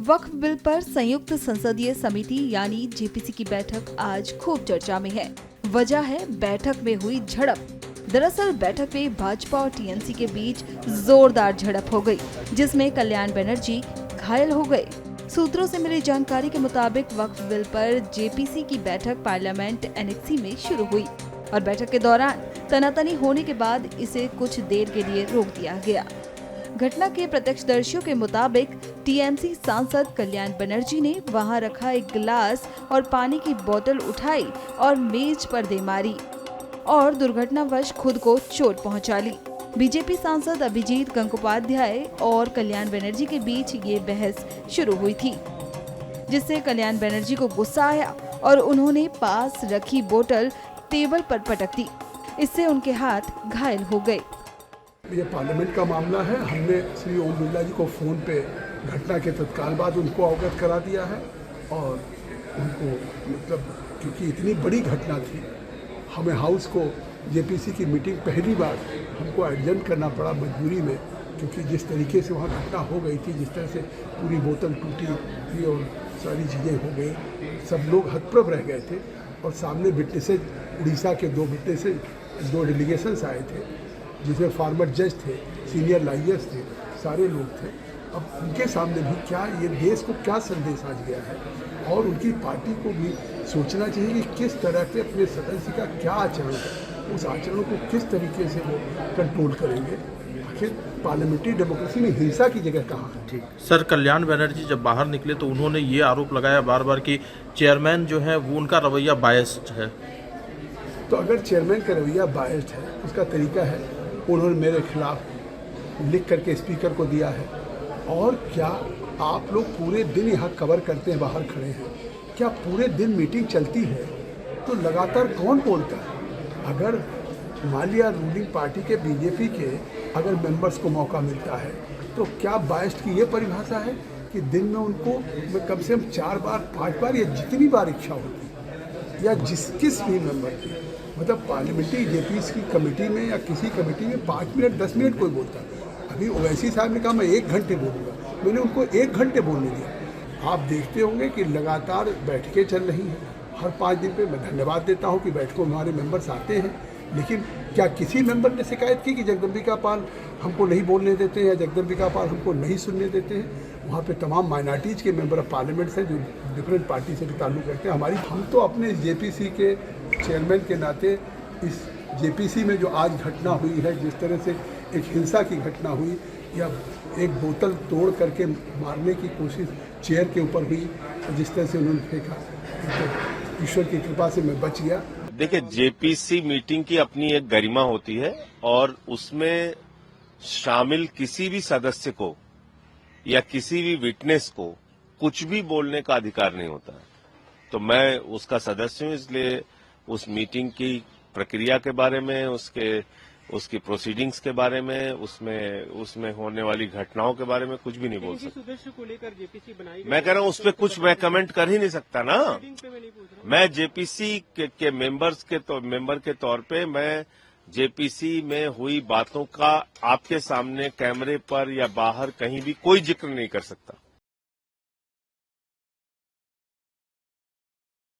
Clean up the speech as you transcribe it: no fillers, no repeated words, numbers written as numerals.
वक्फ bill पर संयुक्त संसदीय समिति यानी जेपीसी की बैठक आज खूब चर्चा में है। वजह है बैठक में हुई झड़प। दरअसल बैठक में भाजपा और टीएमसी के बीच जोरदार झड़प हो गई, जिसमें कल्याण बनर्जी घायल हो गए। सूत्रों से मिली जानकारी के मुताबिक वक्फ बिल पर जेपीसी की बैठक पार्लियामेंट एनेक्सी में शुरू हुई और बैठक के दौरान तनातनी होने के बाद इसे कुछ देर के लिए रोक दिया गया। घटना के प्रत्यक्षदर्शियों के मुताबिक टीएमसी सांसद कल्याण बनर्जी ने वहां रखा एक गिलास और पानी की बोतल उठाई और मेज पर दे मारी और दुर्घटनावश खुद को चोट पहुंचा ली। बीजेपी सांसद अभिजीत गंगोपाध्याय और कल्याण बनर्जी के बीच ये बहस शुरू हुई थी, जिससे कल्याण बनर्जी को गुस्सा आया और उन्होंने पास रखी बोतल टेबल पर पटक दी। इससे उनके हाथ घायल हो गए। ये पार्लियामेंट का मामला है। हमने श्री ओम बिरला जी को फ़ोन पे घटना के तत्काल बाद उनको अवगत करा दिया है और उनको मतलब क्योंकि इतनी बड़ी घटना थी, हमें हाउस को जेपीसी की मीटिंग पहली बार हमको एडजर्न करना पड़ा मजबूरी में, क्योंकि जिस तरीके से वहाँ घटना हो गई थी, जिस तरह से पूरी बोतल टूटी थी और सारी चीज़ें हो गई, सब लोग हतप्रभ रह गए थे। और सामने विटनेसेज, उड़ीसा के 2 विटनेसेज, 2 डेलीगेशंस आए थे, जिसमें फार्मर जज थे, सीनियर लॉयर्स थे, सारे लोग थे। अब उनके सामने भी क्या ये देश को क्या संदेश आज गया है और उनकी पार्टी को भी सोचना चाहिए कि किस तरह के अपने सदस्य का क्या आचरण है, उस आचरण को किस तरीके से वो कंट्रोल करेंगे। आखिर पार्लियामेंट्री डेमोक्रेसी में हिंसा की जगह कहाँ है? ठीक सर, कल्याण बनर्जी जब बाहर निकले तो उन्होंने ये आरोप लगाया बार बार कि चेयरमैन जो है वो उनका रवैया बायस्ड है। तो अगर चेयरमैन का रवैया बायस्ड है, उसका तरीका है, उन्होंने मेरे खिलाफ लिख करके स्पीकर को दिया है। और क्या आप लोग पूरे दिन यहाँ कवर करते हैं, बाहर खड़े हैं, क्या पूरे दिन मीटिंग चलती है तो लगातार कौन बोलता है? अगर मान लिया रूलिंग पार्टी के बीजेपी के अगर मेंबर्स को मौका मिलता है तो क्या बायस्ड की ये परिभाषा है कि दिन में उनको कम से कम 4 बार 5 बार या जितनी बार इच्छा होती या किस भी मेंबर की, मतलब पार्लियामेंट्री जेपीसी की कमेटी में या किसी कमेटी में 5 मिनट 10 मिनट कोई बोलता है। अभी ओवैसी साहब ने कहा मैं 1 घंटे बोलूँगा, मैंने उनको 1 घंटे बोलने दिया। आप देखते होंगे कि लगातार बैठकें चल रही हैं हर 5 दिन पे। मैं धन्यवाद देता हूँ कि बैठकों में हमारे मेंबर्स आते हैं, लेकिन क्या किसी मेंबर ने शिकायत की कि जगदम्बिका पाल हमको नहीं बोलने देते हैं या जगदम्बिका पाल हमको नहीं सुनने देते हैं? वहाँ पे तमाम माइनॉरिटीज़ के मेंबर ऑफ पार्लियामेंट्स हैं जो डिफरेंट पार्टी से भी ताल्लुक़ रखते हैं। हम तो अपने जेपीसी के चेयरमैन के नाते इस जेपीसी में जो आज घटना हुई है, जिस तरह से एक हिंसा की घटना हुई या एक बोतल तोड़ करके मारने की कोशिश चेयर के ऊपर हुई, जिस तरह से उन्होंने फेंका, तो ईश्वर की कृपा से मैं बच गया। देखिए, जेपीसी मीटिंग की अपनी एक गरिमा होती है और उसमें शामिल किसी भी सदस्य को या किसी भी विटनेस को कुछ भी बोलने का अधिकार नहीं होता है। तो मैं उसका सदस्य हूं, इसलिए उस मीटिंग की प्रक्रिया के बारे में, उसकी प्रोसीडिंग्स के बारे में, उसमें होने वाली घटनाओं के बारे में कुछ भी नहीं बोल सकता। सदस्य को लेकर जेपीसी बनाई, मैं कह रहा हूं उस पर कुछ मैं कमेंट कर ही नहीं सकता ना। मैं जेपीसी के मेंबर के तौर पे मैं जेपीसी में हुई बातों का आपके सामने कैमरे पर या बाहर कहीं भी कोई जिक्र नहीं कर सकता।